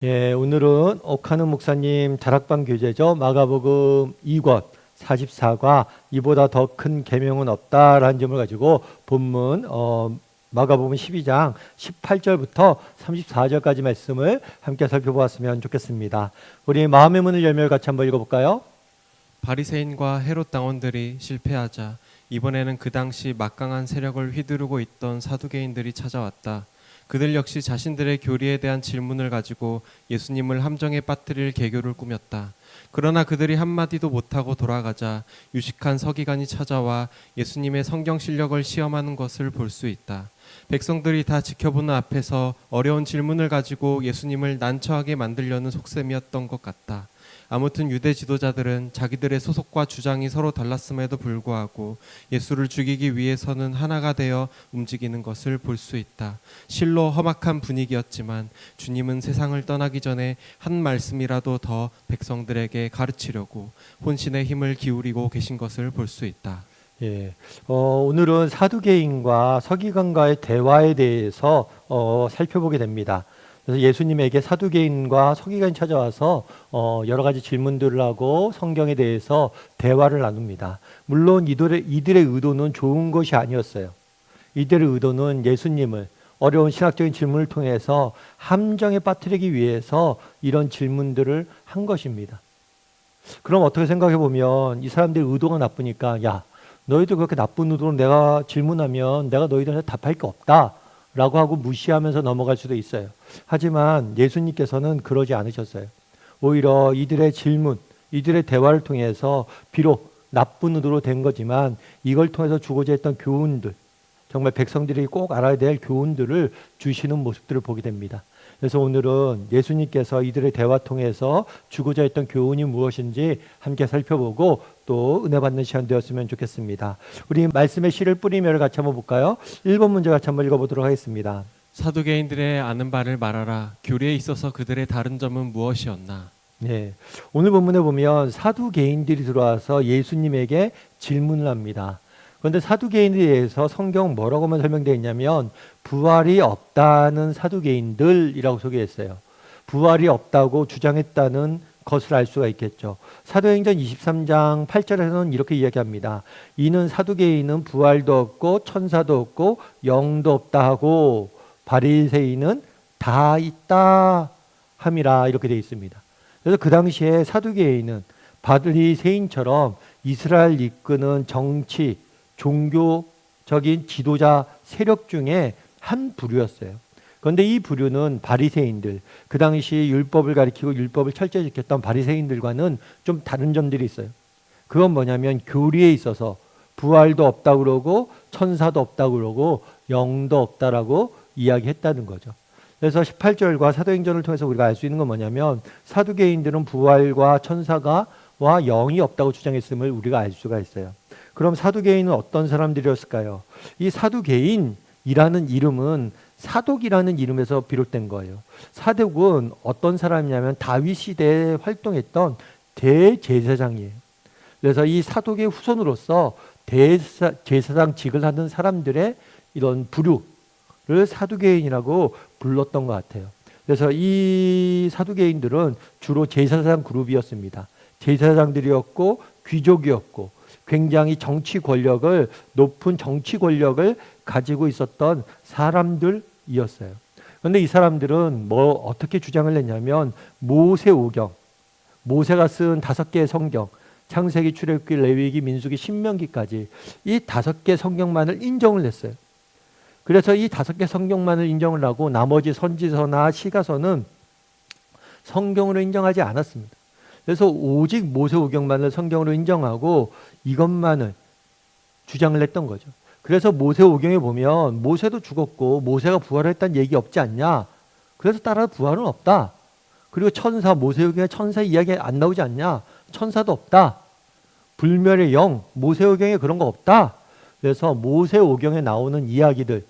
예, 오늘은 옥하는 목사님 다락방 교재죠. 마가복음 2권 44과 이보다 더 큰 계명은 없다라는 점을 가지고 본문 마가복음 12장 18절부터 34절까지 말씀을 함께 살펴보았으면 좋겠습니다. 우리 마음의 문을 열며 같이 한번 읽어볼까요? 바리새인과 헤롯 당원들이 실패하자 이번에는 그 당시 막강한 세력을 휘두르고 있던 사두개인들이 찾아왔다. 그들 역시 자신들의 교리에 대한 질문을 가지고 예수님을 함정에 빠뜨릴 계교를 꾸몄다. 그러나 그들이 한마디도 못하고 돌아가자 유식한 서기관이 찾아와 예수님의 성경 실력을 시험하는 것을 볼 수 있다. 백성들이 다 지켜보는 앞에서 어려운 질문을 가지고 예수님을 난처하게 만들려는 속셈이었던 것 같다. 아무튼 유대 지도자들은 자기들의 소속과 주장이 서로 달랐음에도 불구하고 예수를 죽이기 위해서는 하나가 되어 움직이는 것을 볼 수 있다. 실로 험악한 분위기였지만 주님은 세상을 떠나기 전에 한 말씀이라도 더 백성들에게 가르치려고 혼신의 힘을 기울이고 계신 것을 볼 수 있다. 예, 오늘은 사두개인과 서기관과의 대화에 대해서 살펴보게 됩니다. 그래서 예수님에게 사두개인과 서기관이 찾아와서 여러 가지 질문들을 하고 성경에 대해서 대화를 나눕니다. 물론 이들의 의도는 좋은 것이 아니었어요. 이들의 의도는 예수님을 어려운 신학적인 질문을 통해서 함정에 빠뜨리기 위해서 이런 질문들을 한 것입니다. 그럼 어떻게 생각해 보면 이 사람들의 의도가 나쁘니까 야, 너희들 그렇게 나쁜 의도로 내가 질문하면 내가 너희들한테 답할 게 없다 라고 하고 무시하면서 넘어갈 수도 있어요. 하지만 예수님께서는 그러지 않으셨어요. 오히려 이들의 질문, 이들의 대화를 통해서 비록 나쁜 의도로 된 거지만 이걸 통해서 주고자 했던 교훈들, 정말 백성들이 꼭 알아야 될 교훈들을 주시는 모습들을 보게 됩니다. 그래서 오늘은 예수님께서 이들의 대화 통해서 주고자 했던 교훈이 무엇인지 함께 살펴보고 또 은혜 받는 시간 되었으면 좋겠습니다. 우리 말씀의 씨를 뿌리며를 같이 한번 볼까요? 1번 문제 같이 한번 읽어보도록 하겠습니다. 사두개인들의 아는 바를 말하라. 교리에 있어서 그들의 다른 점은 무엇이었나? 네, 오늘 본문에 보면 사두개인들이 들어와서 예수님에게 질문을 합니다. 그런데 사두개인에 대해서 성경 뭐라고만 설명되어 있냐면 부활이 없다는 사두개인들이라고 소개했어요. 부활이 없다고 주장했다는 것을 알 수가 있겠죠. 사도행전 23장 8절에서는 이렇게 이야기합니다. 이는 사두개인은 부활도 없고 천사도 없고 영도 없다 하고 바리새인은 다 있다 함이라 이렇게 되어 있습니다. 그래서 그 당시에 사두개인은 바리새인처럼 이스라엘 이끄는 정치, 종교적인 지도자 세력 중에 한 부류였어요. 그런데 이 부류는 바리새인들, 그 당시 율법을 가리키고 율법을 철저히 지켰던 바리새인들과는 좀 다른 점들이 있어요. 그건 뭐냐면 교리에 있어서 부활도 없다고 그러고 천사도 없다고 그러고 영도 없다라고 이야기했다는 거죠. 그래서 18절과 사도행전을 통해서 우리가 알 수 있는 건 뭐냐면 사두개인들은 부활과 천사가 와 영이 없다고 주장했음을 우리가 알 수가 있어요. 그럼 사두개인은 어떤 사람들이었을까요? 이 사두개인이라는 이름은 사독이라는 이름에서 비롯된 거예요. 사독은 어떤 사람이냐면 다윗 시대에 활동했던 대제사장이에요. 그래서 이 사독의 후손으로서 제사장직을 하는 사람들의 이런 부류를 사두개인이라고 불렀던 것 같아요. 그래서 이 사두개인들은 주로 제사장 그룹이었습니다. 제사장들이었고 귀족이었고 굉장히 높은 정치 권력을 가지고 있었던 사람들이었어요. 그런데 이 사람들은 어떻게 주장을 했냐면 모세오경, 모세가 쓴 5개의 성경, 창세기, 출애굽기, 레위기, 민수기, 신명기까지 이 5개 성경만을 인정을 했어요. 그래서 이 5개 성경만을 인정을 하고 나머지 선지서나 시가서는 성경으로 인정하지 않았습니다. 그래서 오직 모세오경만을 성경으로 인정하고 이것만을 주장을 했던 거죠. 그래서 모세오경에 보면 모세도 죽었고 모세가 부활했다는 얘기 없지 않냐. 그래서 따라 부활은 없다. 그리고 모세오경에 천사 이야기 안 나오지 않냐. 천사도 없다. 불멸의 영, 모세오경에 그런 거 없다. 그래서 모세오경에 나오는 이야기들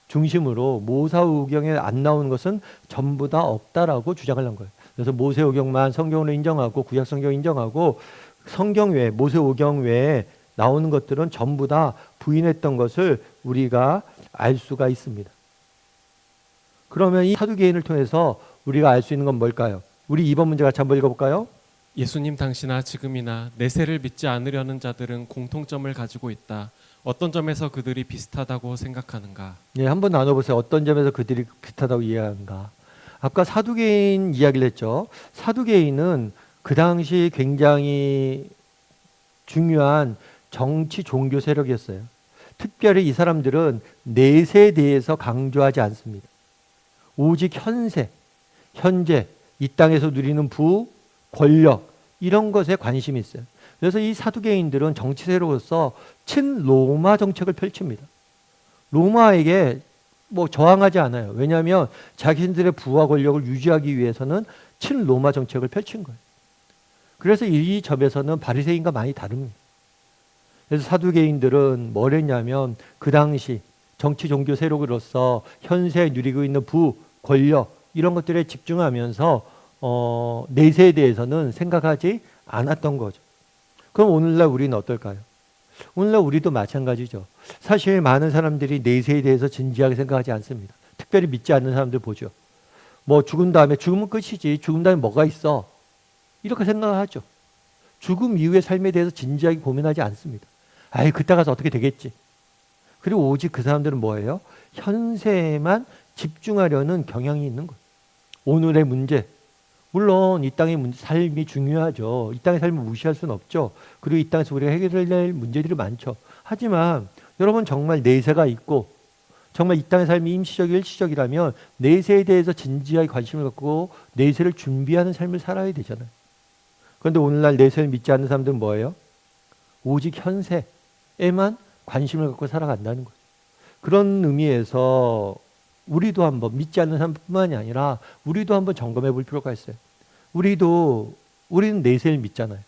중심으로 모세오경에 안 나오는 것은 전부 다 없다라고 주장을 한 거예요. 그래서 모세오경만 성경으로 인정하고 구약성경 인정하고 성경 외에 모세오경 외에 나오는 것들은 전부 다 부인했던 것을 우리가 알 수가 있습니다. 그러면 이 사두개인을 통해서 우리가 알 수 있는 건 뭘까요? 우리 2번 문제 같이 한번 읽어볼까요? 예수님 당시나 지금이나 내세를 믿지 않으려는 자들은 공통점을 가지고 있다. 어떤 점에서 그들이 비슷하다고 생각하는가? 네, 한번 나눠보세요. 어떤 점에서 그들이 비슷하다고 이해하는가? 아까 사두개인 이야기를 했죠. 사두개인은 그 당시 굉장히 중요한 정치 종교 세력이었어요. 특별히 이 사람들은 내세에 대해서 강조하지 않습니다. 오직 현세, 현재, 이 땅에서 누리는 부, 권력 이런 것에 관심이 있어요. 그래서 이 사두개인들은 정치 세력으로서 친로마 정책을 펼칩니다. 로마에게 뭐 저항하지 않아요. 왜냐하면 자신들의 부와 권력을 유지하기 위해서는 친로마 정책을 펼친 거예요. 그래서 이 점에서는 바리새인과 많이 다릅니다. 그래서 사두개인들은 뭘 했냐면 그 당시 정치 종교 세력으로서 현세에 누리고 있는 부, 권력 이런 것들에 집중하면서 내세에 대해서는 생각하지 않았던 거죠. 그럼 오늘날 우리는 어떨까요? 오늘날 우리도 마찬가지죠. 사실 많은 사람들이 내세에 대해서 진지하게 생각하지 않습니다. 특별히 믿지 않는 사람들 보죠. 뭐 죽은 다음에 죽으면 끝이지. 죽은 다음에 뭐가 있어? 이렇게 생각하죠. 죽음 이후의 삶에 대해서 진지하게 고민하지 않습니다. 아이, 그때 가서 어떻게 되겠지. 그리고 오직 그 사람들은 뭐예요? 현세에만 집중하려는 경향이 있는 거예요. 오늘의 문제. 물론 이 땅의 삶이 중요하죠. 이 땅의 삶을 무시할 수는 없죠. 그리고 이 땅에서 우리가 해결해야 할 문제들이 많죠. 하지만 여러분 정말 내세가 있고 정말 이 땅의 삶이 임시적 일시적이라면 내세에 대해서 진지하게 관심을 갖고 내세를 준비하는 삶을 살아야 되잖아요. 그런데 오늘날 내세를 믿지 않는 사람들은 뭐예요? 오직 현세에만 관심을 갖고 살아간다는 거죠. 그런 의미에서 우리도 한번 믿지 않는 사람뿐만이 아니라 우리도 한번 점검해 볼 필요가 있어요. 우리는 내세를 믿잖아요.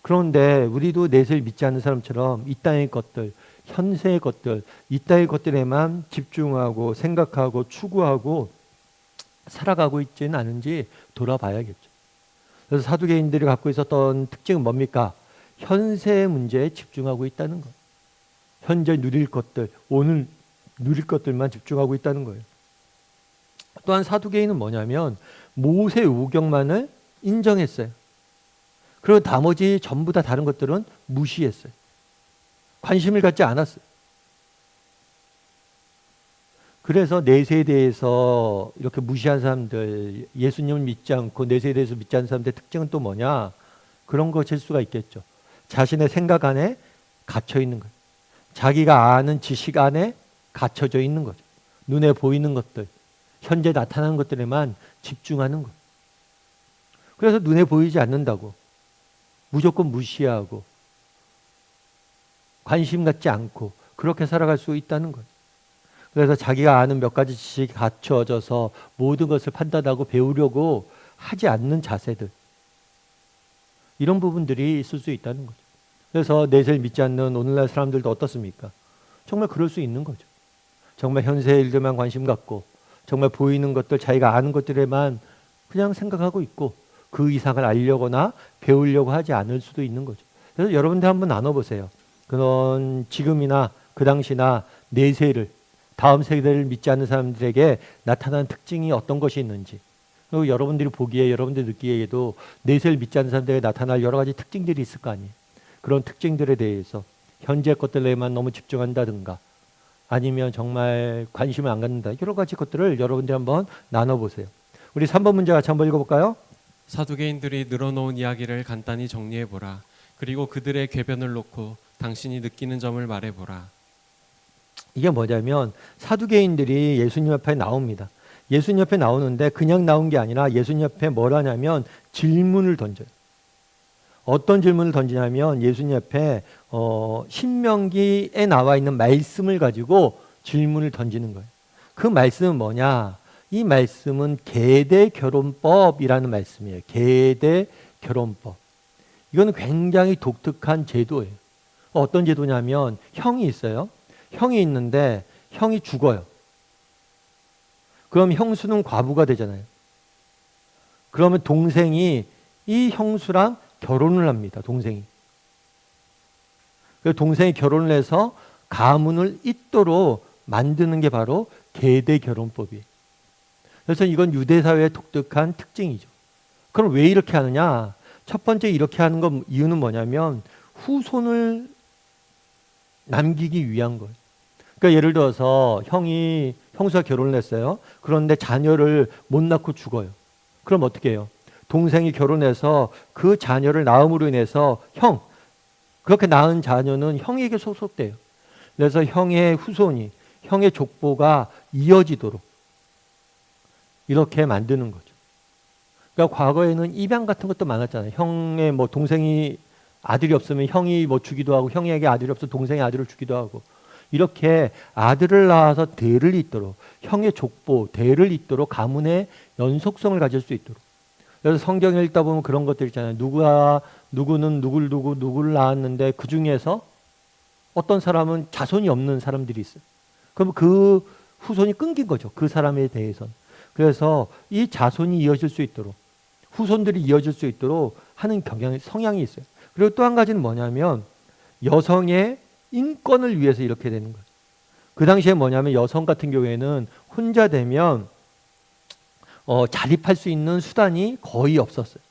그런데 우리도 내세를 믿지 않는 사람처럼 이 땅의 것들, 현세의 것들, 이 땅의 것들에만 집중하고 생각하고 추구하고 살아가고 있지는 않은지 돌아봐야겠죠. 그래서 사두개인들이 갖고 있었던 특징은 뭡니까? 현세의 문제에 집중하고 있다는 것. 현재 누릴 것들, 오늘 누릴 것들만 집중하고 있다는 거예요. 또한 사두개인은 뭐냐면 모세 오경만을 인정했어요. 그리고 나머지 전부 다 다른 것들은 무시했어요. 관심을 갖지 않았어요. 그래서 내세에 대해서 이렇게 무시한 사람들, 예수님을 믿지 않고 내세에 대해서 믿지 않는 사람들의 특징은 또 뭐냐? 그런 것일 수가 있겠죠. 자신의 생각 안에 갇혀 있는 거예요. 자기가 아는 지식 안에 갇혀져 있는 거죠. 눈에 보이는 것들, 현재 나타나는 것들에만 집중하는 것. 그래서 눈에 보이지 않는다고 무조건 무시하고 관심 갖지 않고 그렇게 살아갈 수 있다는 거죠. 그래서 자기가 아는 몇 가지 지식이 갖춰져서 모든 것을 판단하고 배우려고 하지 않는 자세들. 이런 부분들이 있을 수 있다는 거죠. 그래서 내세를 믿지 않는 오늘날 사람들도 어떻습니까? 정말 그럴 수 있는 거죠. 정말 현세의 일들만 관심 갖고 정말 보이는 것들, 자기가 아는 것들에만 그냥 생각하고 있고 그 이상을 알려거나 배우려고 하지 않을 수도 있는 거죠. 그래서 여러분들 한번 나눠보세요. 그런 지금이나 그 당시나 내세를, 다음 세대를 믿지 않는 사람들에게 나타나는 특징이 어떤 것이 있는지, 그리고 여러분들이 보기에, 여러분들이 느끼기에도 내세를 믿지 않는 사람들에게 나타날 여러 가지 특징들이 있을 거 아니에요. 그런 특징들에 대해서 현재 것들에만 너무 집중한다든가 아니면 정말 관심을 안 갖는다. 여러 가지 것들을 여러분들이 한번 나눠보세요. 우리 3번 문제 같이 한번 읽어볼까요? 사두개인들이 늘어놓은 이야기를 간단히 정리해보라. 그리고 그들의 궤변을 놓고 당신이 느끼는 점을 말해보라. 이게 뭐냐면 사두개인들이 예수님 앞에 나옵니다. 예수님 앞에 나오는데 그냥 나온 게 아니라 예수님 앞에 뭘 하냐면 질문을 던져요. 어떤 질문을 던지냐면 예수님 앞에 신명기에 나와 있는 말씀을 가지고 질문을 던지는 거예요. 그 말씀은 뭐냐? 이 말씀은 계대결혼법이라는 말씀이에요. 계대결혼법. 이거는 굉장히 독특한 제도예요. 어떤 제도냐면 형이 있어요. 형이 있는데 형이 죽어요. 그럼 형수는 과부가 되잖아요. 그러면 동생이 이 형수랑 결혼을 합니다. 동생이. 그 동생이 결혼을 해서 가문을 잇도록 만드는 게 바로 계대결혼법이에요. 그래서 이건 유대 사회의 독특한 특징이죠. 그럼 왜 이렇게 하느냐? 첫 번째 이렇게 하는 건 이유는 뭐냐면 후손을 남기기 위한 거예요. 그러니까 예를 들어서 형수가 결혼을 했어요. 그런데 자녀를 못 낳고 죽어요. 그럼 어떻게 해요? 동생이 결혼해서 그 자녀를 낳음으로 인해서 그렇게 낳은 자녀는 형에게 소속돼요. 그래서 형의 후손이, 형의 족보가 이어지도록 이렇게 만드는 거죠. 그러니까 과거에는 입양 같은 것도 많았잖아요. 형의 동생이 아들이 없으면 형이 주기도 하고, 형에게 아들이 없으면 동생의 아들을 주기도 하고, 이렇게 아들을 낳아서 대를 잇도록, 형의 족보, 대를 잇도록 가문의 연속성을 가질 수 있도록. 그래서 성경을 읽다 보면 그런 것들 있잖아요. 누구는 누구를 낳았는데 그 중에서 어떤 사람은 자손이 없는 사람들이 있어요. 그럼 그 후손이 끊긴 거죠. 그 사람에 대해서는. 그래서 이 자손이 이어질 수 있도록, 후손들이 이어질 수 있도록 하는 성향이 있어요. 그리고 또 한 가지는 뭐냐면 여성의 인권을 위해서 이렇게 되는 거죠. 그 당시에 뭐냐면 여성 같은 경우에는 혼자 되면 자립할 수 있는 수단이 거의 없었어요.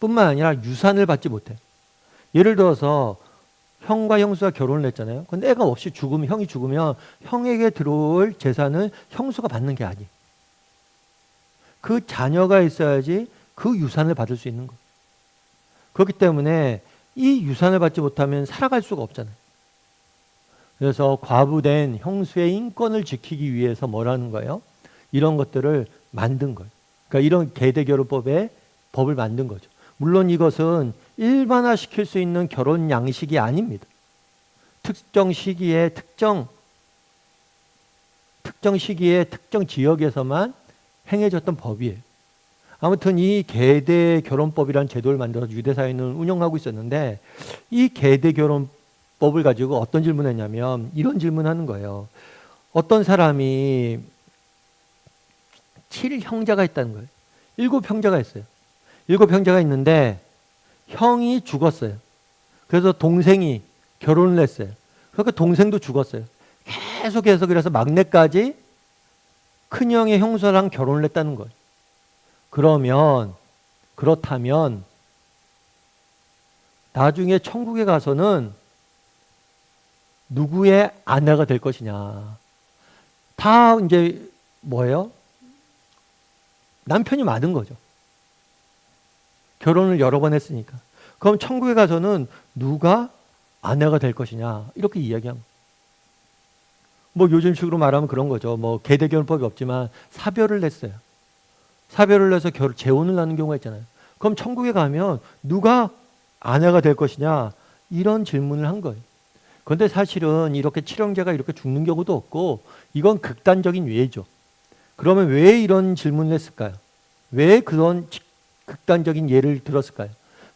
뿐만 아니라 유산을 받지 못해요. 예를 들어서 형과 형수가 결혼을 했잖아요. 근데 애가 없이 형이 죽으면 형에게 들어올 재산은 형수가 받는 게 아니에요. 그 자녀가 있어야지 그 유산을 받을 수 있는 거예요. 그렇기 때문에 이 유산을 받지 못하면 살아갈 수가 없잖아요. 그래서 과부된 형수의 인권을 지키기 위해서 뭐라는 거예요? 이런 것들을 만든 거예요. 그러니까 이런 계대결혼법의 법을 만든 거죠. 물론 이것은 일반화시킬 수 있는 결혼 양식이 아닙니다. 특정 시기에 특정 지역에서만 행해졌던 법이에요. 아무튼 이 계대결혼법이라는 제도를 만들어서 유대사회는 운영하고 있었는데, 이 계대결혼법을 가지고 어떤 질문을 했냐면 이런 질문을 하는 거예요. 어떤 사람이 7형제가 있다는 거예요. 7형제가 있어요. 7형제가 있는데 형이 죽었어요. 그래서 동생이 결혼을 했어요. 그러니까 동생도 죽었어요. 계속해서 그래서 막내까지 큰형의 형수랑 결혼을 했다는 거예요. 그렇다면 나중에 천국에 가서는 누구의 아내가 될 것이냐. 다 이제 뭐예요? 남편이 많은 거죠. 결혼을 여러 번 했으니까. 그럼 천국에 가서는 누가 아내가 될 것이냐. 이렇게 이야기합니다. 요즘식으로 말하면 그런 거죠. 계대결혼법이 없지만 사별을 냈어요. 사별을 내서 재혼을 하는 경우가 있잖아요. 그럼 천국에 가면 누가 아내가 될 것이냐. 이런 질문을 한 거예요. 그런데 사실은 이렇게 7형제가 이렇게 죽는 경우도 없고, 이건 극단적인 예죠. 그러면 왜 이런 질문을 했을까요? 왜 그런 극단적인 예를 들었을까요?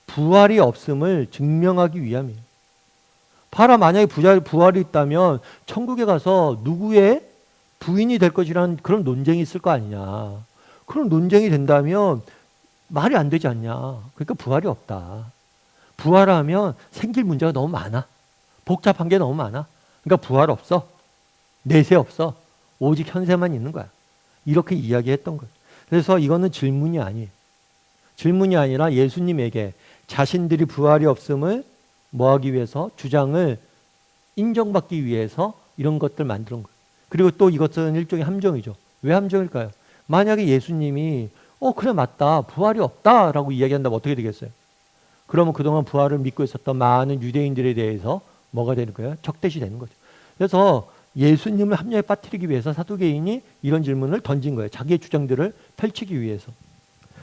부활이 없음을 증명하기 위함이에요. 봐라, 만약에 부활이 있다면 천국에 가서 누구의 부인이 될 것이라는 그런 논쟁이 있을 거 아니냐. 그런 논쟁이 된다면 말이 안 되지 않냐. 그러니까 부활이 없다. 부활하면 생길 문제가 너무 많아. 복잡한 게 너무 많아. 그러니까 부활 없어. 내세 없어. 오직 현세만 있는 거야. 이렇게 이야기했던 거예요. 그래서 이거는 질문이 아니에요. 질문이 아니라 예수님에게 자신들이 부활이 없음을 뭐하기 위해서, 주장을 인정받기 위해서 이런 것들 만드는 거예요. 그리고 또 이것은 일종의 함정이죠. 왜 함정일까요? 만약에 예수님이 그래 맞다, 부활이 없다라고 이야기한다면 어떻게 되겠어요? 그러면 그동안 부활을 믿고 있었던 많은 유대인들에 대해서 뭐가 되는 거예요? 적대시 되는 거죠. 그래서 예수님을 합리화에 빠뜨리기 위해서 사두개인이 이런 질문을 던진 거예요. 자기의 주장들을 펼치기 위해서.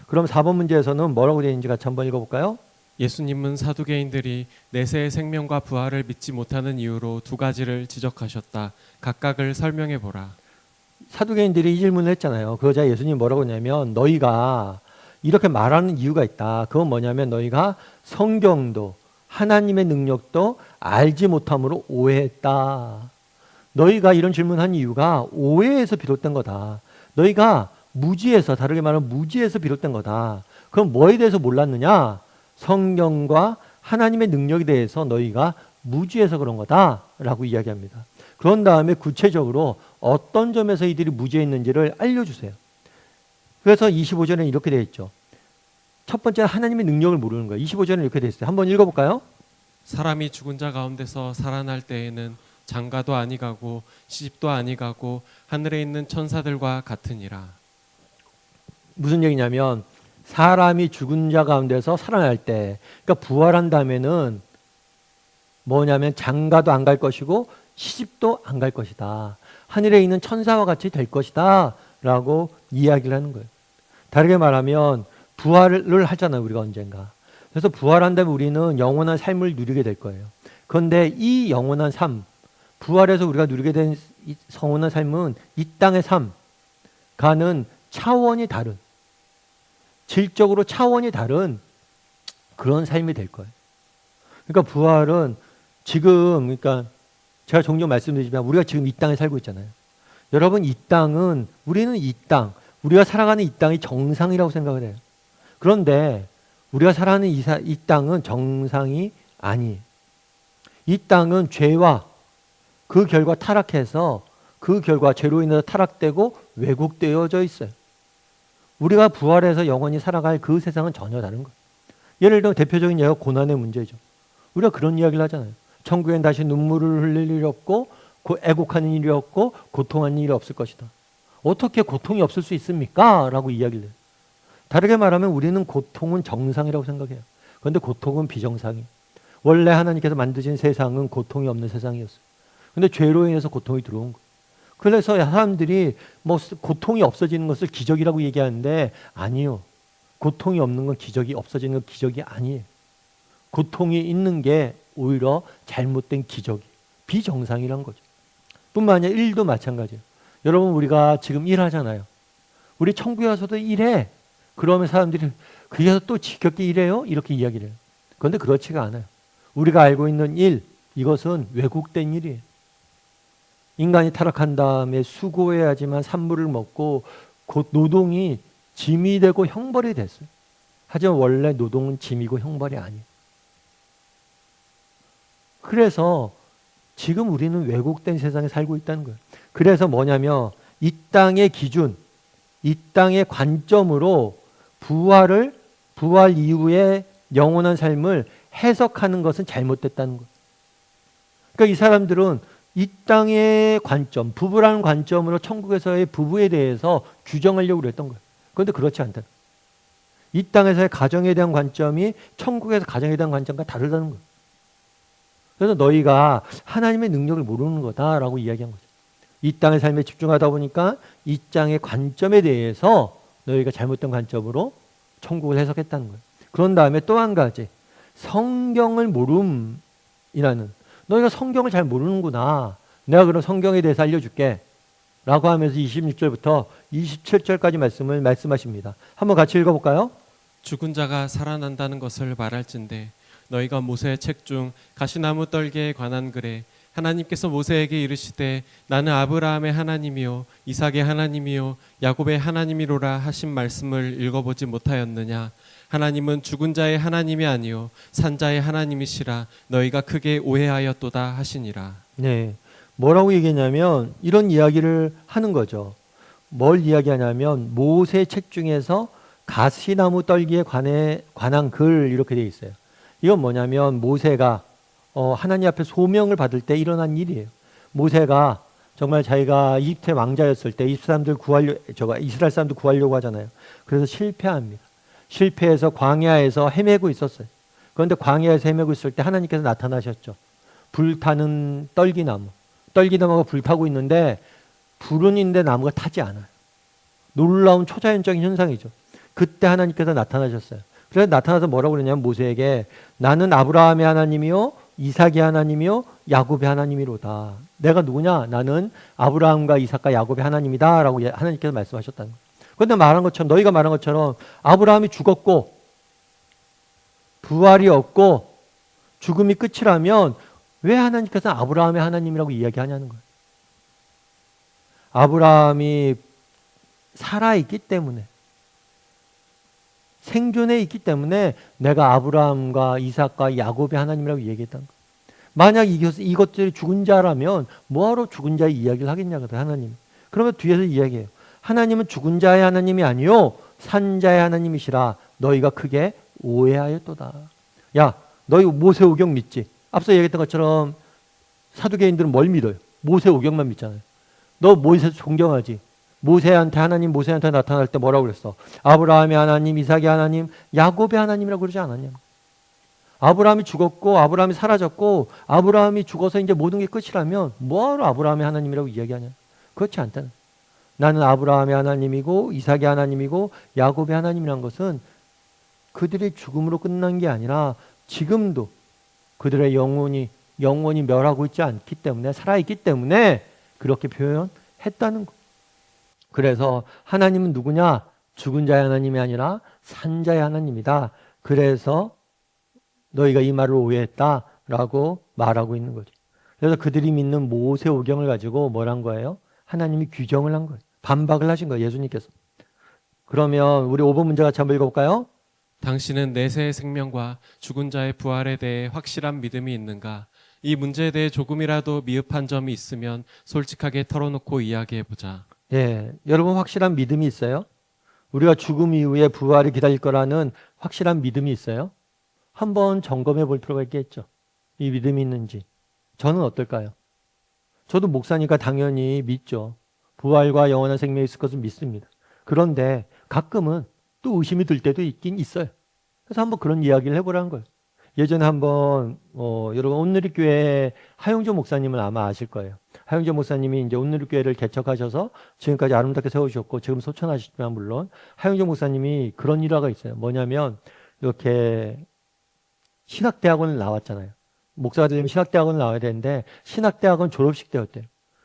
그럼 4번 문제에서는 뭐라고 되어 있는지 같이 한번 읽어볼까요? 예수님은 사두개인들이 내세의 생명과 부활을 믿지 못하는 이유로 두 가지를 지적하셨다. 각각을 설명해 보라. 사두개인들이 이 질문을 했잖아요. 그러자 예수님이 뭐라고 했냐면, 너희가 이렇게 말하는 이유가 있다. 그건 뭐냐면 너희가 성경도 하나님의 능력도 알지 못함으로 오해했다. 너희가 이런 질문한 이유가 오해에서 비롯된 거다. 너희가 무지에서, 다르게 말하면 무지에서 비롯된 거다. 그럼 뭐에 대해서 몰랐느냐? 성경과 하나님의 능력에 대해서 너희가 무지해서 그런 거다라고 이야기합니다. 그런 다음에 구체적으로 어떤 점에서 이들이 무지했는지를 알려주세요. 그래서 25절에는 이렇게 되어 있죠. 첫 번째는 하나님의 능력을 모르는 거예요. 25절에는 이렇게 되어 있어요. 한번 읽어볼까요? 사람이 죽은 자 가운데서 살아날 때에는 장가도 아니가고 시집도 아니가고 하늘에 있는 천사들과 같으니라. 무슨 얘기냐면 사람이 죽은 자 가운데서 살아날 때, 그러니까 부활한 다음에는 뭐냐면 장가도 안 갈 것이고 시집도 안 갈 것이다. 하늘에 있는 천사와 같이 될 것이다 라고 이야기를 하는 거예요. 다르게 말하면 부활을 하잖아요, 우리가 언젠가. 그래서 부활한 다음에 우리는 영원한 삶을 누리게 될 거예요. 그런데 이 영원한 삶, 부활해서 우리가 누리게 된 이 영원한 삶은 이 땅의 삶과는 차원이 다른, 질적으로 차원이 다른 그런 삶이 될 거예요. 그러니까 부활은 지금, 그러니까 제가 종종 말씀드리지만 우리가 지금 이 땅에 살고 있잖아요. 여러분, 이 땅은, 우리는 이 땅, 우리가 살아가는 이 땅이 정상이라고 생각을 해요. 그런데 우리가 살아가는 이 땅은 정상이 아니에요. 이 땅은 죄와 그 결과 타락해서 그 결과 죄로 인해서 타락되고 왜곡되어져 있어요. 우리가 부활해서 영원히 살아갈 그 세상은 전혀 다른 거예요. 예를 들어 대표적인 예가 고난의 문제죠. 우리가 그런 이야기를 하잖아요. 천국엔 다시 눈물을 흘릴 일이 없고 애곡하는 일이 없고 고통하는 일이 없을 것이다. 어떻게 고통이 없을 수 있습니까? 라고 이야기를 해요. 다르게 말하면 우리는 고통은 정상이라고 생각해요. 그런데 고통은 비정상이에요. 원래 하나님께서 만드신 세상은 고통이 없는 세상이었어요. 그런데 죄로 인해서 고통이 들어온 거예요. 그래서 사람들이 뭐 고통이 없어지는 것을 기적이라고 얘기하는데 아니요. 고통이 없는 건 기적이, 없어지는 건 기적이 아니에요. 고통이 있는 게 오히려 잘못된 기적이, 비정상이란 거죠. 뿐만 아니라 일도 마찬가지예요. 여러분, 우리가 지금 일하잖아요. 우리 천국에 가서도 일해. 그러면 사람들이 그래서 또 지겹게 일해요? 이렇게 이야기를 해요. 그런데 그렇지가 않아요. 우리가 알고 있는 일, 이것은 왜곡된 일이에요. 인간이 타락한 다음에 수고해야지만 산물을 먹고 곧 노동이 짐이 되고 형벌이 됐어요. 하지만 원래 노동은 짐이고 형벌이 아니에요. 그래서 지금 우리는 왜곡된 세상에 살고 있다는 거예요. 그래서 뭐냐면 이 땅의 기준, 이 땅의 관점으로 부활 이후의 영원한 삶을 해석하는 것은 잘못됐다는 거예요. 그러니까 이 사람들은 이 땅의 관점, 부부라는 관점으로 천국에서의 부부에 대해서 규정하려고 그랬던 거예요. 그런데 그렇지 않다. 이 땅에서의 가정에 대한 관점이 천국에서 가정에 대한 관점과 다르다는 거예요. 그래서 너희가 하나님의 능력을 모르는 거다라고 이야기한 거죠. 이 땅의 삶에 집중하다 보니까 이 땅의 관점에 대해서 너희가 잘못된 관점으로 천국을 해석했다는 거예요. 그런 다음에 또 한 가지, 성경을 모름이라는, 너희가 성경을 잘 모르는구나. 내가 그럼 성경에 대해서 알려줄게. 라고 하면서 26절부터 27절까지 말씀을 말씀하십니다. 한번 같이 읽어볼까요? 죽은 자가 살아난다는 것을 말할진대 너희가 모세의 책 중 가시나무 떨기에 관한 글에 하나님께서 모세에게 이르시되 나는 아브라함의 하나님이요 이삭의 하나님이요 야곱의 하나님이로라 하신 말씀을 읽어보지 못하였느냐. 하나님은 죽은 자의 하나님이 아니요 산 자의 하나님이시라 너희가 크게 오해하였도다 하시니라. 네, 뭐라고 얘기했냐면 이런 이야기를 하는 거죠. 뭘 이야기하냐면 모세 책 중에서 가시나무 떨기에 관한 글 이렇게 되어 있어요. 이건 뭐냐면 모세가 하나님 앞에 소명을 받을 때 일어난 일이에요. 모세가 정말 자기가 이집트의 왕자였을 때 이스라엘 사람들 구하려고 하잖아요. 그래서 실패합니다. 실패해서 광야에서 헤매고 있었어요. 그런데 광야에서 헤매고 있을 때 하나님께서 나타나셨죠. 불타는 떨기나무가 불타고 있는데 불은 있는데 나무가 타지 않아요. 놀라운 초자연적인 현상이죠. 그때 하나님께서 나타나셨어요. 그래서 나타나서 뭐라고 그러냐면 모세에게 나는 아브라함의 하나님이요 이삭의 하나님이요 야곱의 하나님이로다. 내가 누구냐? 나는 아브라함과 이삭과 야곱의 하나님이다 라고 하나님께서 말씀하셨다는 거예요. 그런데 너희가 말한 것처럼 아브라함이 죽었고 부활이 없고 죽음이 끝이라면 왜 하나님께서 아브라함의 하나님이라고 이야기하냐는 거예요. 아브라함이 살아있기 때문에, 생존해 있기 때문에 내가 아브라함과 이삭과 야곱의 하나님이라고 얘기했다는 거예요. 만약 이것들이 죽은 자라면 뭐하러 죽은 자의 이야기를 하겠냐고요, 하나님. 그러면 뒤에서 이야기해요. 하나님은 죽은 자의 하나님이 아니요 산자의 하나님이시라 너희가 크게 오해하였도다. 야, 너희 모세오경 믿지? 앞서 얘기했던 것처럼 사두개인들은 뭘 믿어요? 모세오경만 믿잖아요. 너 모세 존경하지? 모세한테 나타날 때 뭐라고 그랬어? 아브라함의 하나님, 이삭의 하나님, 야곱의 하나님이라고 그러지 않았냐? 아브라함이 죽었고 아브라함이 사라졌고 아브라함이 죽어서 이제 모든 게 끝이라면 뭐하러 아브라함의 하나님이라고 이야기하냐? 그렇지 않다는. 나는 아브라함의 하나님이고 이삭의 하나님이고 야곱의 하나님이란 것은 그들의 죽음으로 끝난 게 아니라 지금도 그들의 영혼이 멸하고 있지 않기 때문에 살아있기 때문에 그렇게 표현했다는 거. 그래서 하나님은 누구냐? 죽은 자의 하나님이 아니라 산 자의 하나님이다. 그래서 너희가 이 말을 오해했다라고 말하고 있는 거죠. 그래서 그들이 믿는 모세오경을 가지고 뭘 한 거예요? 하나님이 규정을 한 거예요. 반박을 하신 거예요. 예수님께서. 그러면 우리 5번 문제 같이 한번 읽어볼까요? 당신은 내세의 생명과 죽은 자의 부활에 대해 확실한 믿음이 있는가? 이 문제에 대해 조금이라도 미흡한 점이 있으면 솔직하게 털어놓고 이야기해보자. 예, 여러분 확실한 믿음이 있어요? 우리가 죽음 이후에 부활이 기다릴 거라는 확실한 믿음이 있어요? 한번 점검해 볼 필요가 있겠죠. 이 믿음이 있는지. 저는 어떨까요? 저도 목사니까 당연히 믿죠. 부활과 영원한 생명이 있을 것을 믿습니다. 그런데 가끔은 또 의심이 들 때도 있긴 있어요. 그래서 한번 그런 이야기를 해보라는 거예요. 예전에 한번 여러분 온누리교회 하용조 목사님을 아마 아실 거예요. 하용조 목사님이 이제 온누리교회를 개척하셔서 지금까지 아름답게 세우셨고 지금 소천하시지만 물론 하용조 목사님이 그런 일화가 있어요. 뭐냐면 이렇게 신학대학원을 나왔잖아요. 목사가 되려면 신학대학원을 나와야 되는데 신학대학원 졸업식 때였대요.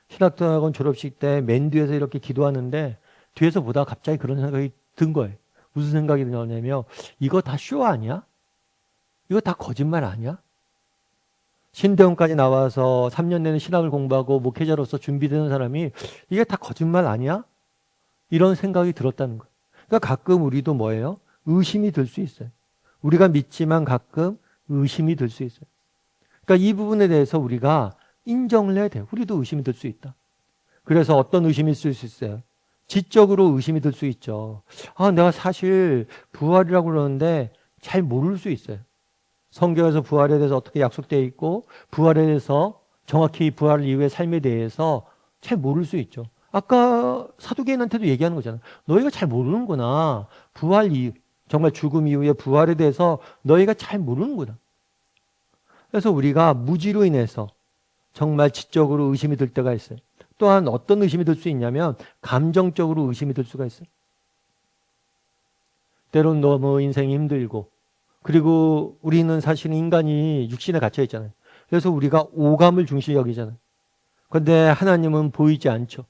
신학대학원 졸업식 때 맨 뒤에서 이렇게 기도하는데 뒤에서 보다가 갑자기 그런 생각이 든 거예요. 무슨 생각이 드냐면 이거 다 쇼 아니야? 이거 다 거짓말 아니야? 신대원까지 나와서 3년 내내 신학을 공부하고 목회자로서 준비되는 사람이 이게 다 거짓말 아니야? 이런 생각이 들었다는 거예요. 그러니까 가끔 우리도 뭐예요? 의심이 들 수 있어요. 우리가 믿지만 가끔 의심이 들 수 있어요. 그러니까 이 부분에 대해서 우리가 인정을 해야 돼요. 우리도 의심이 들 수 있다. 그래서 어떤 의심이 있을 수 있어요? 지적으로 의심이 들 수 있죠. 내가 사실 부활이라고 그러는데 잘 모를 수 있어요. 성경에서 부활에 대해서 어떻게 약속되어 있고 부활에 대해서 정확히 부활 이후의 삶에 대해서 잘 모를 수 있죠. 아까 사두개인한테도 얘기하는 거잖아요. 너희가 잘 모르는구나. 부활 이후, 정말 죽음 이후의 부활에 대해서 너희가 잘 모르는구나. 그래서 우리가 무지로 인해서 정말 지적으로 의심이 들 때가 있어요. 또한 어떤 의심이 들 수 있냐면 감정적으로 의심이 들 수가 있어요. 때로는 너무 인생이 힘들고 그리고 우리는 사실 인간이 육신에 갇혀 있잖아요. 그래서 우리가 오감을 중시 여기잖아요. 그런데 하나님은 보이지 않죠.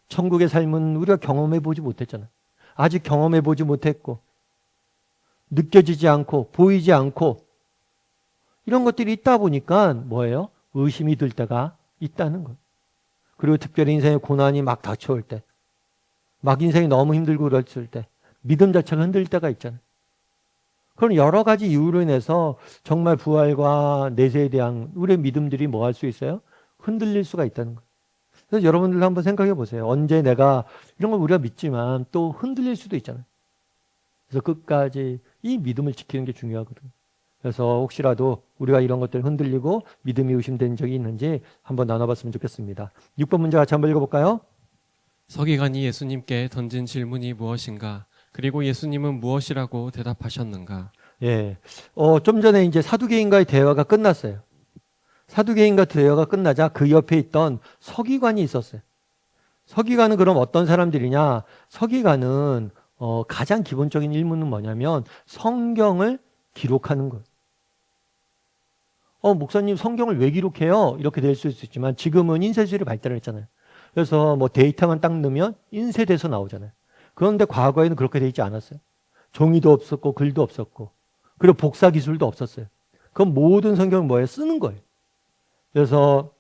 천국의 삶은 우리가 경험해 보지 못했잖아요. 아직 경험해 보지 못했고 느껴지지 않고 보이지 않고 이런 것들이 있다 보니까 뭐예요? 의심이 들 때가 있다는 거예요. 그리고 특별히 인생의 고난이 막 닥쳐올 때, 막 인생이 너무 힘들고 그랬을 때 믿음 자체가 흔들릴 때가 있잖아요. 그런 여러 가지 이유로 인해서 정말 부활과 내세에 대한 우리의 믿음들이 뭐 할 수 있어요? 흔들릴 수가 있다는 거예요. 그래서 여러분들 한번 생각해 보세요. 언제 내가 이런 걸 우리가 믿지만 또 흔들릴 수도 있잖아요. 그래서 끝까지 이 믿음을 지키는 게 중요하거든요. 그래서 혹시라도 우리가 이런 것들 흔들리고 믿음이 의심된 적이 있는지 한번 나눠봤으면 좋겠습니다. 6번 문제 같이 한번 읽어볼까요? 서기관이 예수님께 던진 질문이 무엇인가? 그리고 예수님은 무엇이라고 대답하셨는가? 예. 좀 전에 이제 사두개인과의 대화가 끝났어요. 사두개인과 대화가 끝나자 그 옆에 있던 서기관이 있었어요. 서기관은 그럼 어떤 사람들이냐? 서기관은 가장 기본적인 일무는 뭐냐면 성경을 기록하는 거예요. 목사님 성경을 왜 기록해요? 이렇게 될 수 있지만 지금은 인쇄술이 발달을 했잖아요. 그래서 뭐 데이터만 딱 넣으면 인쇄돼서 나오잖아요. 그런데 과거에는 그렇게 되어 있지 않았어요. 종이도 없었고 글도 없었고 그리고 복사 기술도 없었어요. 그럼 모든 성경을 뭐예요? 쓰는 거예요. 그래서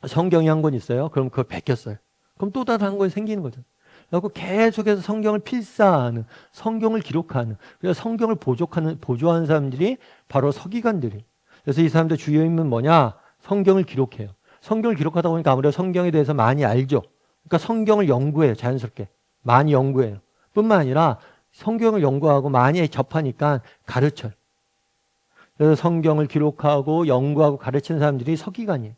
성경이 한 권 있어요. 그럼 그걸 베꼈어요. 그럼 또 다른 한 권이 생기는 거죠. 그리고 계속해서 성경을 필사하는, 성경을 기록하는, 그래서 성경을 보조하는 사람들이 바로 서기관들이에요. 그래서 이 사람들 주요 임무는 뭐냐? 성경을 기록해요. 성경을 기록하다 보니까 아무래도 성경에 대해서 많이 알죠. 그러니까 성경을 연구해요. 자연스럽게. 많이 연구해요. 뿐만 아니라 성경을 연구하고 많이 접하니까 가르쳐요. 그래서 성경을 기록하고 연구하고 가르치는 사람들이 서기관이에요.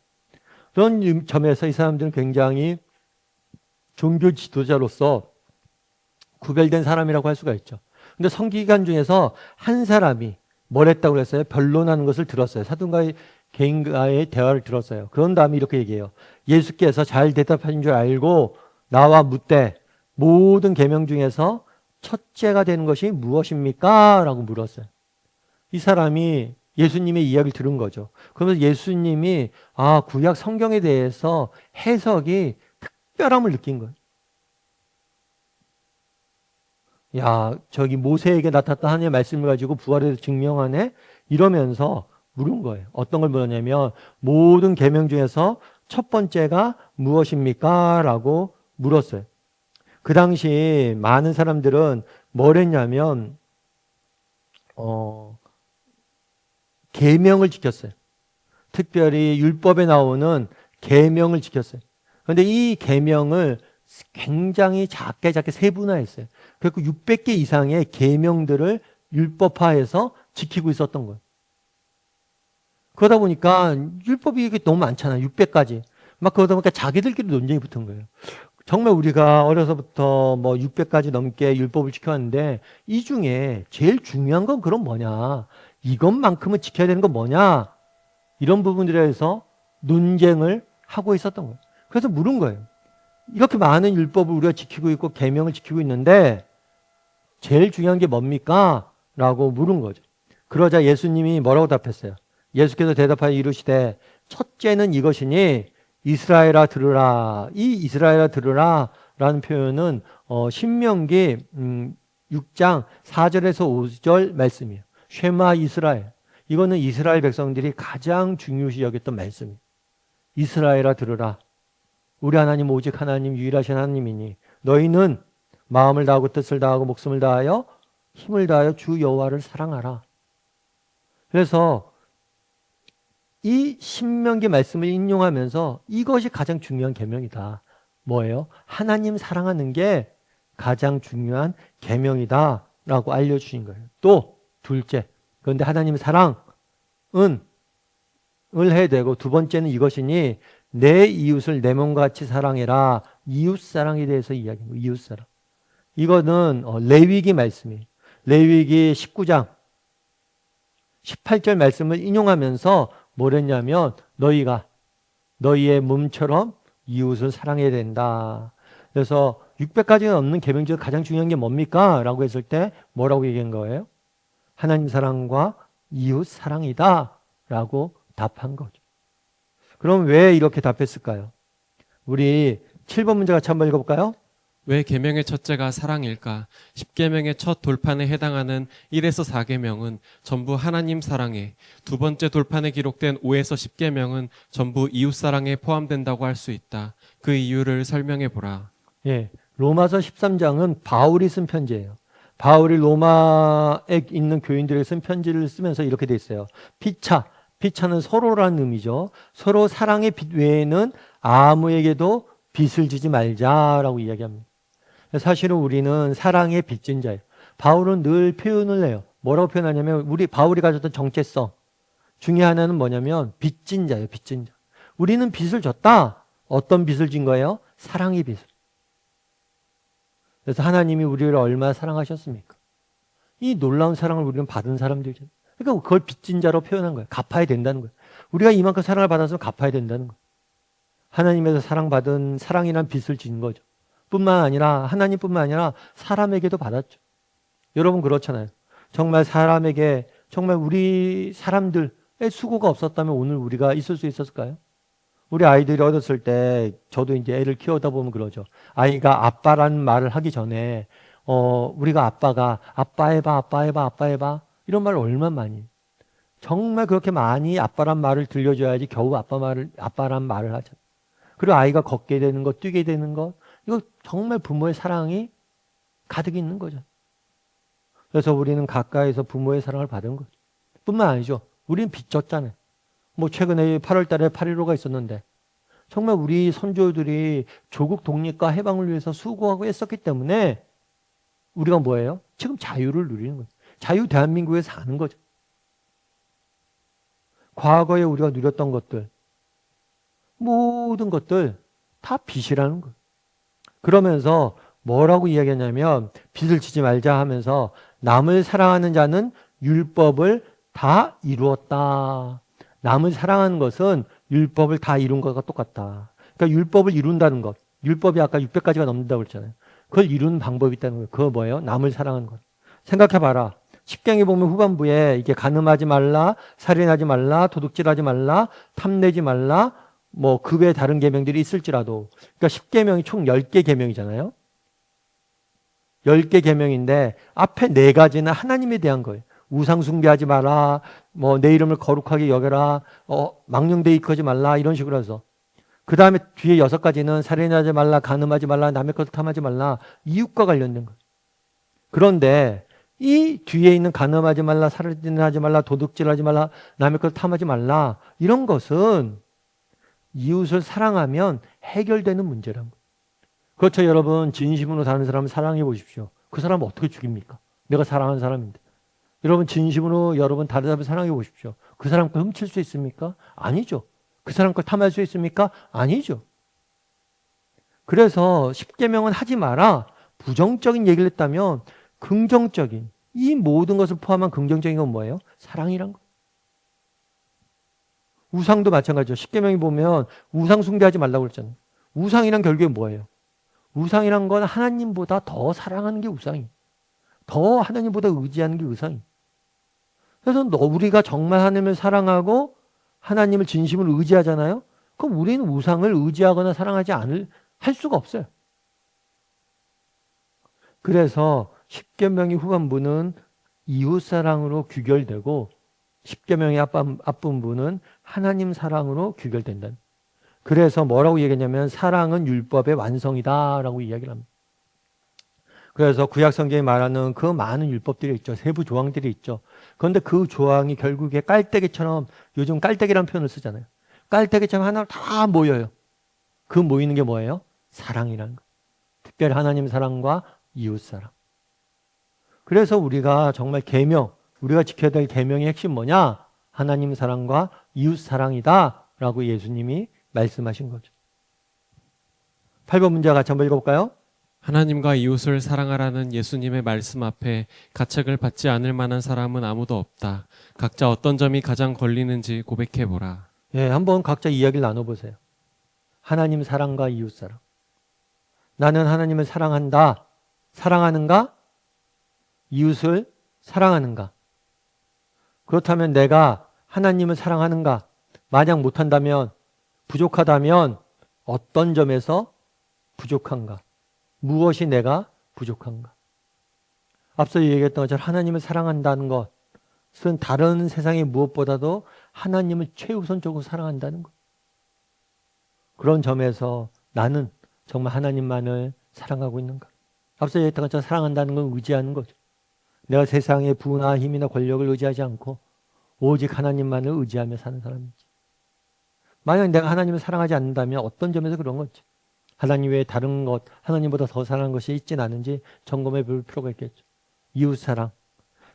그런 점에서 이 사람들은 굉장히 종교 지도자로서 구별된 사람이라고 할 수가 있죠. 근데 서기관 중에서 한 사람이 뭘 했다고 그랬어요? 변론하는 것을 들었어요. 사도과의 개인과의 대화를 들었어요. 그런 다음에 이렇게 얘기해요. 예수께서 잘 대답하신 줄 알고 나와 묻되 모든 계명 중에서 첫째가 되는 것이 무엇입니까? 라고 물었어요. 이 사람이 예수님의 이야기를 들은 거죠. 그러면서 예수님이 구약 성경에 대해서 해석이 특별함을 느낀 거예요. 야, 저기 모세에게 나타났던 하나님의 말씀을 가지고 부활해서 증명하네? 이러면서 물은 거예요. 어떤 걸 물었냐면 모든 계명 중에서 첫 번째가 무엇입니까? 라고 물었어요. 그 당시 많은 사람들은 뭘 했냐면 계명을 지켰어요. 특별히 율법에 나오는 계명을 지켰어요. 그런데 이 계명을 굉장히 작게 세분화했어요. 그리고 600개 이상의 계명들을 율법화해서 지키고 있었던 거예요. 그러다 보니까 율법이 이게 너무 많잖아요. 600가지. 막 그러다 보니까 자기들끼리 논쟁이 붙은 거예요. 정말 우리가 어려서부터 뭐 600가지 넘게 율법을 지켜왔는데 이 중에 제일 중요한 건 그럼 뭐냐? 이것만큼은 지켜야 되는 건 뭐냐? 이런 부분들에 대해서 논쟁을 하고 있었던 거예요. 그래서 물은 거예요. 이렇게 많은 율법을 우리가 지키고 있고 계명을 지키고 있는데 제일 중요한 게 뭡니까? 라고 물은 거죠. 그러자 예수님이 뭐라고 답했어요? 예수께서 대답하여 이르시되 첫째는 이것이니 이스라엘아 들으라. 이 이스라엘아 들으라 라는 표현은 신명기 6장 4절에서 5절 말씀이에요. 쉐마 이스라엘. 이거는 이스라엘 백성들이 가장 중요시 여겼던 말씀이에요. 이스라엘아 들으라. 우리 하나님 오직 하나님 유일하신 하나님이니 너희는 마음을 다하고 뜻을 다하고 목숨을 다하여 힘을 다하여 주 여호와를 사랑하라. 그래서 이 신명기 말씀을 인용하면서 이것이 가장 중요한 계명이다. 뭐예요? 하나님 사랑하는 게 가장 중요한 계명이다 라고 알려주신 거예요. 또 둘째, 그런데 하나님 사랑은 을 해야 되고 두 번째는 이것이니 내 이웃을 내 몸같이 사랑해라. 이웃사랑에 대해서 이야기합니다. 이웃사랑. 이거는 레위기 말씀이에요. 레위기 19장 18절 말씀을 인용하면서 뭘 했냐면 너희가 너희의 몸처럼 이웃을 사랑해야 된다. 그래서 600가지가 넘는 계명 중에 가장 중요한 게 뭡니까? 라고 했을 때 뭐라고 얘기한 거예요? 하나님 사랑과 이웃 사랑이다 라고 답한 거죠. 그럼 왜 이렇게 답했을까요? 우리 7번 문제 같이 한번 읽어볼까요? 왜 계명의 첫째가 사랑일까? 10계명의 첫 돌판에 해당하는 1에서 4계명은 전부 하나님 사랑에, 두 번째 돌판에 기록된 5에서 10계명은 전부 이웃 사랑에 포함된다고 할 수 있다. 그 이유를 설명해 보라. 예, 로마서 13장은 바울이 쓴 편지예요. 바울이 로마에 있는 교인들에게 쓴 편지를 쓰면서 이렇게 돼 있어요. 피차는 서로라는 의미죠. 서로 사랑의 빚 외에는 아무에게도 빚을 지지 말자라고 이야기합니다. 사실은 우리는 사랑의 빚진 자예요. 바울은 늘 표현을 해요. 뭐라고 표현하냐면 바울이 가졌던 정체성 중에 하나는 뭐냐면 빚진 자예요. 빚진 자. 우리는 빚을 졌다. 어떤 빚을 진 거예요? 사랑의 빚을. 그래서 하나님이 우리를 얼마나 사랑하셨습니까? 이 놀라운 사랑을 우리는 받은 사람들이잖아요. 그러니까 그걸 빚진 자로 표현한 거예요. 갚아야 된다는 거예요. 우리가 이만큼 사랑을 받았으면 갚아야 된다는 거예요. 하나님에서 사랑받은 사랑이란 빚을 진 거죠. 뿐만 아니라 하나님뿐만 아니라 사람에게도 받았죠. 여러분 그렇잖아요. 정말 사람에게 정말 우리 사람들의 수고가 없었다면 오늘 우리가 있을 수 있었을까요? 우리 아이들이 어렸을 때 저도 이제 애를 키우다 보면 그러죠. 아이가 아빠라는 말을 하기 전에 우리가 아빠 해봐 이런 말을 얼마나 많이 정말 그렇게 많이 아빠란 말을 들려줘야지 겨우 아빠란 말을 하죠. 그리고 아이가 걷게 되는 것, 뛰게 되는 것 이거 정말 부모의 사랑이 가득 있는 거죠. 그래서 우리는 가까이서 부모의 사랑을 받은 거죠. 뿐만 아니죠. 우리는 빚졌잖아요. 뭐 최근에 8월 달에 8.15가 있었는데 정말 우리 선조들이 조국 독립과 해방을 위해서 수고하고 애썼기 때문에 우리가 뭐예요? 지금 자유를 누리는 거예요. 자유 대한민국에 사는 거죠. 과거에 우리가 누렸던 것들, 모든 것들 다 빚이라는 거예요. 그러면서 뭐라고 이야기하냐면 빚을 지지 말자 하면서 남을 사랑하는 자는 율법을 다 이루었다. 남을 사랑하는 것은 율법을 다 이룬 것과 똑같다. 그러니까 율법을 이룬다는 것. 율법이 아까 600가지가 넘는다고 그랬잖아요. 그걸 이루는 방법이 있다는 거예요. 그거 뭐예요? 남을 사랑하는 것. 생각해봐라. 십경에 보면 후반부에 이게 간음하지 말라, 살인하지 말라, 도둑질하지 말라, 탐내지 말라, 뭐 그 외에 다른 계명들이 있을지라도, 그러니까 10계명이 총 10개 계명이잖아요. 10개 계명인데 앞에 4가지는 하나님에 대한 거예요. 우상 숭배하지 마라, 뭐 내 이름을 거룩하게 여겨라, 망령되이 일컫지 말라, 이런 식으로 해서. 그 다음에 뒤에 6가지는 살인하지 말라, 간음하지 말라, 남의 것을 탐하지 말라, 이웃과 관련된 거예요. 그런데 이 뒤에 있는 간음하지 말라, 살인하지 말라, 도둑질하지 말라, 남의 것을 탐하지 말라, 이런 것은 이웃을 사랑하면 해결되는 문제란 거예요. 그렇죠, 여러분. 진심으로 다른 사람을 사랑해 보십시오. 그 사람을 어떻게 죽입니까? 내가 사랑하는 사람인데. 여러분, 진심으로 여러분 다른 사람을 사랑해 보십시오. 그 사람 걸 훔칠 수 있습니까? 아니죠. 그 사람 걸 탐할 수 있습니까? 아니죠. 그래서 10계명은 하지 마라. 부정적인 얘기를 했다면 긍정적인, 이 모든 것을 포함한 긍정적인 건 뭐예요? 사랑이란 거. 우상도 마찬가지죠. 10계명이 보면 우상 숭배하지 말라고 그랬잖아요. 우상이란 결국에 뭐예요? 우상이란 건 하나님보다 더 사랑하는 게 우상이에요. 더 하나님보다 의지하는 게 우상이에요. 그래서 우리가 정말 하나님을 사랑하고 하나님을 진심으로 의지하잖아요. 그럼 우리는 우상을 의지하거나 사랑하지 할 수가 없어요. 그래서 10계명의 후반부는 이웃사랑으로 규결되고 10계명의 앞부분은 하나님 사랑으로 규결된다. 그래서 뭐라고 얘기했냐면 사랑은 율법의 완성이다라고 이야기를 합니다. 그래서 구약성경에 말하는 그 많은 율법들이 있죠. 세부 조항들이 있죠. 그런데 그 조항이 결국에 깔때기처럼, 요즘 깔때기라는 표현을 쓰잖아요. 깔때기처럼 하나로 다 모여요. 그 모이는 게 뭐예요? 사랑이라는 거. 특별히 하나님 사랑과 이웃 사랑. 그래서 우리가 정말 계명, 우리가 지켜야 될 계명의 핵심 뭐냐? 하나님 사랑과 이웃 사랑이다라고 예수님이 말씀하신 거죠. 8번 문제 같이 한번 읽어볼까요? 하나님과 이웃을 사랑하라는 예수님의 말씀 앞에 가책을 받지 않을 만한 사람은 아무도 없다. 각자 어떤 점이 가장 걸리는지 고백해보라. 예, 한번 각자 이야기를 나눠보세요. 하나님 사랑과 이웃 사랑. 나는 하나님을 사랑한다. 사랑하는가? 이웃을 사랑하는가? 그렇다면 내가 하나님을 사랑하는가? 만약 못한다면, 부족하다면 어떤 점에서 부족한가? 무엇이 내가 부족한가? 앞서 얘기했던 것처럼 하나님을 사랑한다는 것은 다른 세상의 무엇보다도 하나님을 최우선적으로 사랑한다는 것. 그런 점에서 나는 정말 하나님만을 사랑하고 있는가? 앞서 얘기했던 것처럼 사랑한다는 건 의지하는 거죠. 내가 세상의 부나 힘이나 권력을 의지하지 않고 오직 하나님만을 의지하며 사는 사람이지. 만약 내가 하나님을 사랑하지 않는다면 어떤 점에서 그런 거지? 하나님 외에 다른 것, 하나님보다 더 사랑하는 것이 있진 않은지 점검해 볼 필요가 있겠죠. 이웃 사랑.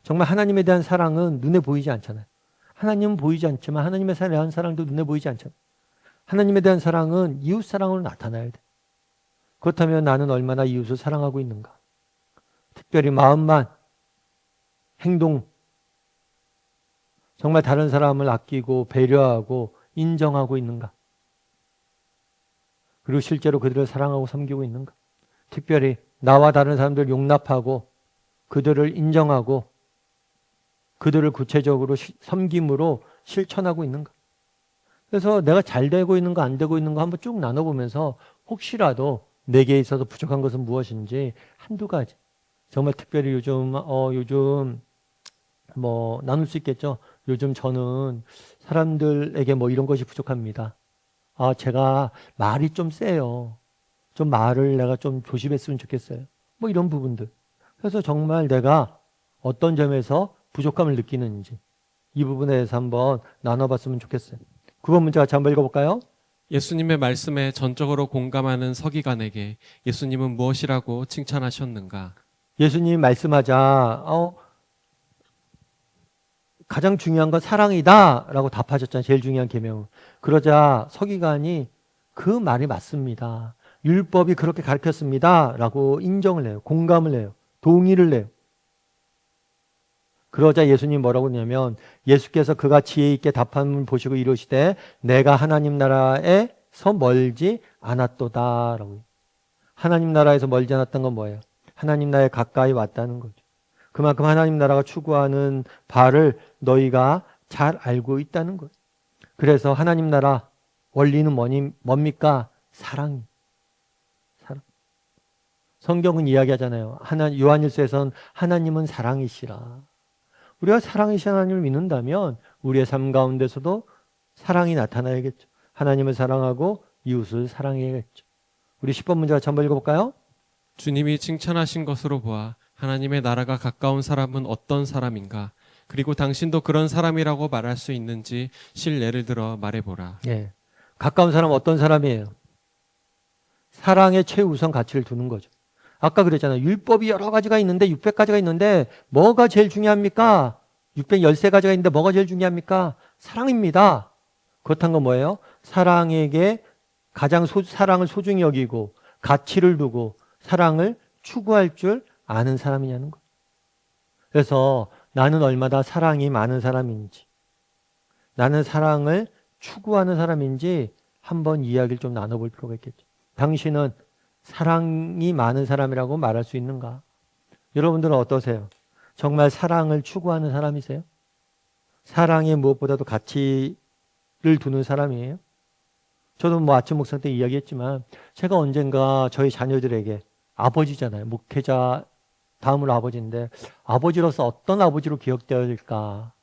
정말 하나님에 대한 사랑은 눈에 보이지 않잖아요. 하나님은 보이지 않지만 하나님에 대한 사랑도 눈에 보이지 않잖아요. 하나님에 대한 사랑은 이웃 사랑으로 나타나야 돼. 그렇다면 나는 얼마나 이웃을 사랑하고 있는가? 특별히 마음만, 행동, 정말 다른 사람을 아끼고 배려하고 인정하고 있는가? 그리고 실제로 그들을 사랑하고 섬기고 있는가? 특별히 나와 다른 사람들을 용납하고 그들을 인정하고 그들을 구체적으로 섬김으로 실천하고 있는가? 그래서 내가 잘 되고 있는가 안 되고 있는가 한번 쭉 나눠보면서 혹시라도 내게 있어서 부족한 것은 무엇인지 한두 가지. 정말 특별히 요즘 뭐 나눌 수 있겠죠. 요즘 저는 사람들에게 뭐 이런 것이 부족합니다. 제가 말이 좀 세요. 좀 말을 내가 좀 조심했으면 좋겠어요. 뭐 이런 부분들. 그래서 정말 내가 어떤 점에서 부족함을 느끼는지 이 부분에 대해서 한번 나눠봤으면 좋겠어요. 9번 문제 같이 한번 읽어볼까요? 예수님의 말씀에 전적으로 공감하는 서기관에게 예수님은 무엇이라고 칭찬하셨는가? 예수님이 말씀하자 가장 중요한 건 사랑이다 라고 답하셨잖아요. 제일 중요한 계명은. 그러자 서기관이 그 말이 맞습니다. 율법이 그렇게 가르쳤습니다 라고 인정을 해요. 공감을 해요. 동의를 해요. 그러자 예수님 뭐라고 하냐면 예수께서 그가 지혜 있게 답함을 보시고 이르시되 내가 하나님 나라에서 멀지 않았도다 라고. 하나님 나라에서 멀지 않았던 건 뭐예요? 하나님 나라에 가까이 왔다는 거죠. 그만큼 하나님 나라가 추구하는 바를 너희가 잘 알고 있다는 거예요. 그래서 하나님 나라 원리는 뭡니까? 사랑. 성경은 이야기하잖아요. 요한일서에서는 하나님은 사랑이시라. 우리가 사랑이신 하나님을 믿는다면 우리의 삶 가운데서도 사랑이 나타나야겠죠. 하나님을 사랑하고 이웃을 사랑해야겠죠. 우리 10번 문제 같이 한번 읽어볼까요? 주님이 칭찬하신 것으로 보아 하나님의 나라가 가까운 사람은 어떤 사람인가? 그리고 당신도 그런 사람이라고 말할 수 있는지 실례를 들어 말해보라. 예. 가까운 사람은 어떤 사람이에요? 사랑의 최우선 가치를 두는 거죠. 아까 그랬잖아요. 율법이 여러 가지가 있는데 600가지가 있는데 뭐가 제일 중요합니까? 613가지가 있는데 뭐가 제일 중요합니까? 사랑입니다. 그렇다는 건 뭐예요? 사랑에게 가장 사랑을 소중히 여기고 가치를 두고 사랑을 추구할 줄 아는 사람이냐는 거예요. 그래서 나는 얼마나 사랑이 많은 사람인지 나는 사랑을 추구하는 사람인지 한번 이야기를 좀 나눠볼 필요가 있겠죠. 당신은 사랑이 많은 사람이라고 말할 수 있는가? 여러분들은 어떠세요? 정말 사랑을 추구하는 사람이세요? 사랑에 무엇보다도 가치를 두는 사람이에요? 저도 뭐 아침 목상 때 이야기했지만 제가 언젠가 저희 자녀들에게 아버지잖아요. 목회자 다음으로 아버지인데 아버지로서 어떤 아버지로 기억되어질까?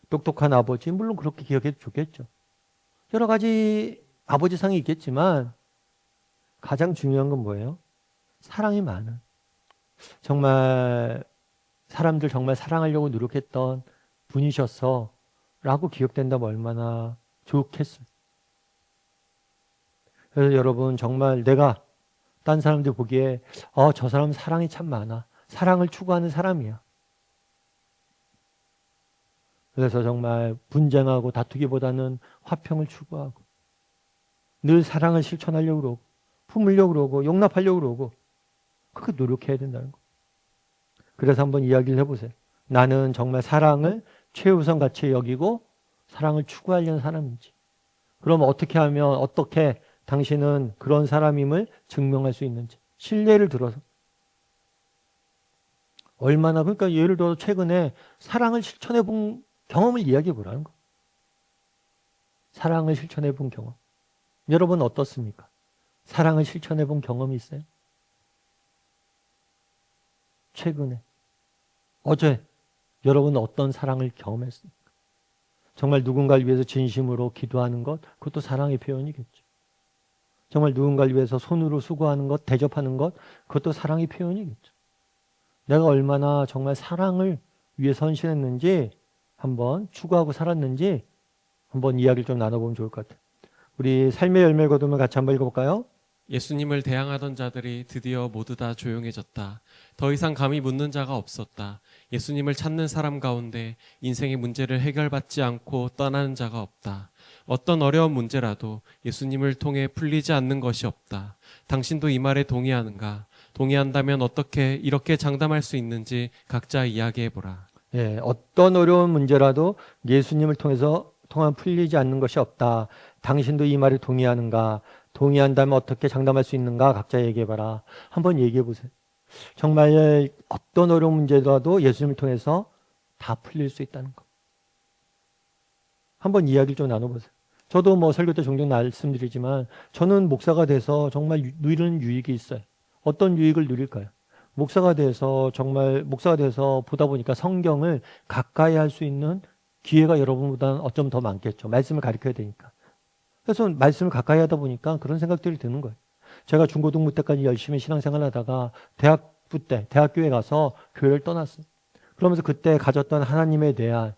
똑똑한 아버지, 물론 그렇게 기억해도 좋겠죠. 여러 가지 아버지상이 있겠지만 가장 중요한 건 뭐예요? 사랑이 많은. 정말 사람들 정말 사랑하려고 노력했던 분이셨어 라고 기억된다면 얼마나 좋겠어요. 그래서 여러분 정말 내가 딴 사람들 보기에 저 사람은 사랑이 참 많아. 사랑을 추구하는 사람이야. 그래서 정말 분쟁하고 다투기보다는 화평을 추구하고 늘 사랑을 실천하려고 그러고 품으려고 그러고 용납하려고 그러고 그렇게 노력해야 된다는 거. 그래서 한번 이야기를 해보세요. 나는 정말 사랑을 최우선 가치 여기고 사랑을 추구하려는 사람인지. 그럼 어떻게 하면 어떻게 당신은 그런 사람임을 증명할 수 있는지. 신뢰를 들어서. 얼마나 그러니까 예를 들어 최근에 사랑을 실천해 본 경험을 이야기해 보라는 거. 사랑을 실천해 본 경험. 여러분 어떻습니까? 사랑을 실천해 본 경험이 있어요? 최근에. 어제 여러분은 어떤 사랑을 경험했습니까? 정말 누군가를 위해서 진심으로 기도하는 것, 그것도 사랑의 표현이겠죠. 정말 누군가를 위해서 손으로 수고하는 것, 대접하는 것, 그것도 사랑의 표현이겠죠. 내가 얼마나 정말 사랑을 위해 헌신했는지 한번 추구하고 살았는지 한번 이야기를 좀 나눠보면 좋을 것 같아요. 우리 삶의 열매를 거두면 같이 한번 읽어볼까요? 예수님을 대항하던 자들이 드디어 모두 다 조용해졌다. 더 이상 감히 묻는 자가 없었다. 예수님을 찾는 사람 가운데 인생의 문제를 해결받지 않고 떠나는 자가 없다. 어떤 어려운 문제라도 예수님을 통해 풀리지 않는 것이 없다. 당신도 이 말에 동의하는가? 동의한다면 어떻게 이렇게 장담할 수 있는지 각자 이야기해보라. 예, 어떤 어려운 문제라도 예수님을 통한 풀리지 않는 것이 없다. 당신도 이 말에 동의하는가? 동의한다면 어떻게 장담할 수 있는가? 각자 얘기해봐라. 한번 얘기해보세요. 정말 어떤 어려운 문제라도 예수님을 통해서 다 풀릴 수 있다는 것. 한번 이야기를 좀 나눠보세요. 저도 뭐 설교 때 종종 말씀드리지만 저는 목사가 돼서 정말 누리는 유익이 있어요. 어떤 유익을 누릴까요? 목사가 돼서 보다 보니까 성경을 가까이 할 수 있는 기회가 여러분보다는 어쩜 더 많겠죠. 말씀을 가르쳐야 되니까. 그래서 말씀을 가까이 하다 보니까 그런 생각들이 드는 거예요. 제가 중고등부 때까지 열심히 신앙생활을 하다가 대학교에 가서 교회를 떠났어요. 그러면서 그때 가졌던 하나님에 대한,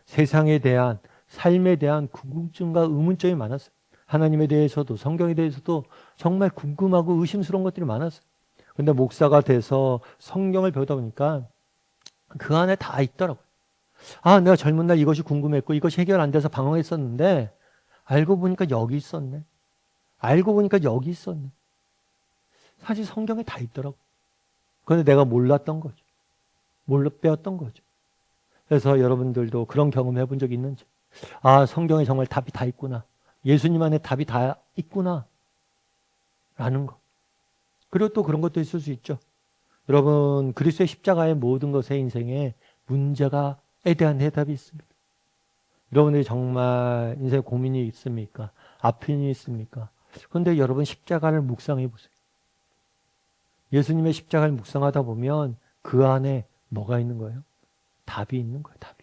세상에 대한, 삶에 대한 궁금증과 의문점이 많았어요. 하나님에 대해서도 성경에 대해서도 정말 궁금하고 의심스러운 것들이 많았어요. 근데 목사가 돼서 성경을 배우다 보니까 그 안에 다 있더라고요. 아, 내가 젊은 날 이것이 궁금했고 이것이 해결 안 돼서 방황했었는데 알고 보니까 여기 있었네. 알고 보니까 여기 있었네. 사실 성경에 다 있더라고. 그런데 내가 몰랐던 거죠. 몰라 빼었던 거죠. 그래서 여러분들도 그런 경험 해본 적 있는지, 아, 성경에 정말 답이 다 있구나. 예수님 안에 답이 다 있구나. 라는 거. 그리고 또 그런 것도 있을 수 있죠. 여러분, 그리스도의 십자가의 모든 것의 인생에 문제가에 대한 해답이 있습니다. 여러분들이 정말 인생에 고민이 있습니까? 아픔이 있습니까? 그런데 여러분 십자가를 묵상해 보세요. 예수님의 십자가를 묵상하다 보면 그 안에 뭐가 있는 거예요? 답이 있는 거예요. 답이.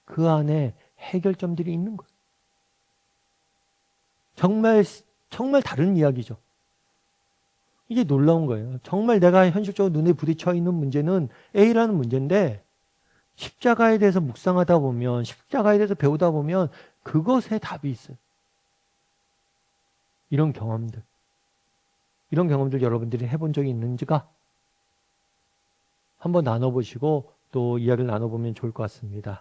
그 안에 해결점들이 있는 거예요. 정말 다른 이야기죠. 이게 놀라운 거예요. 정말 내가 현실적으로 눈에 부딪혀 있는 문제는 A라는 문제인데 십자가에 대해서 묵상하다 보면, 십자가에 대해서 배우다 보면 그것에 답이 있어요. 이런 경험들 여러분들이 해본 적이 있는지가 한번 나눠보시고 또 이야기를 나눠보면 좋을 것 같습니다.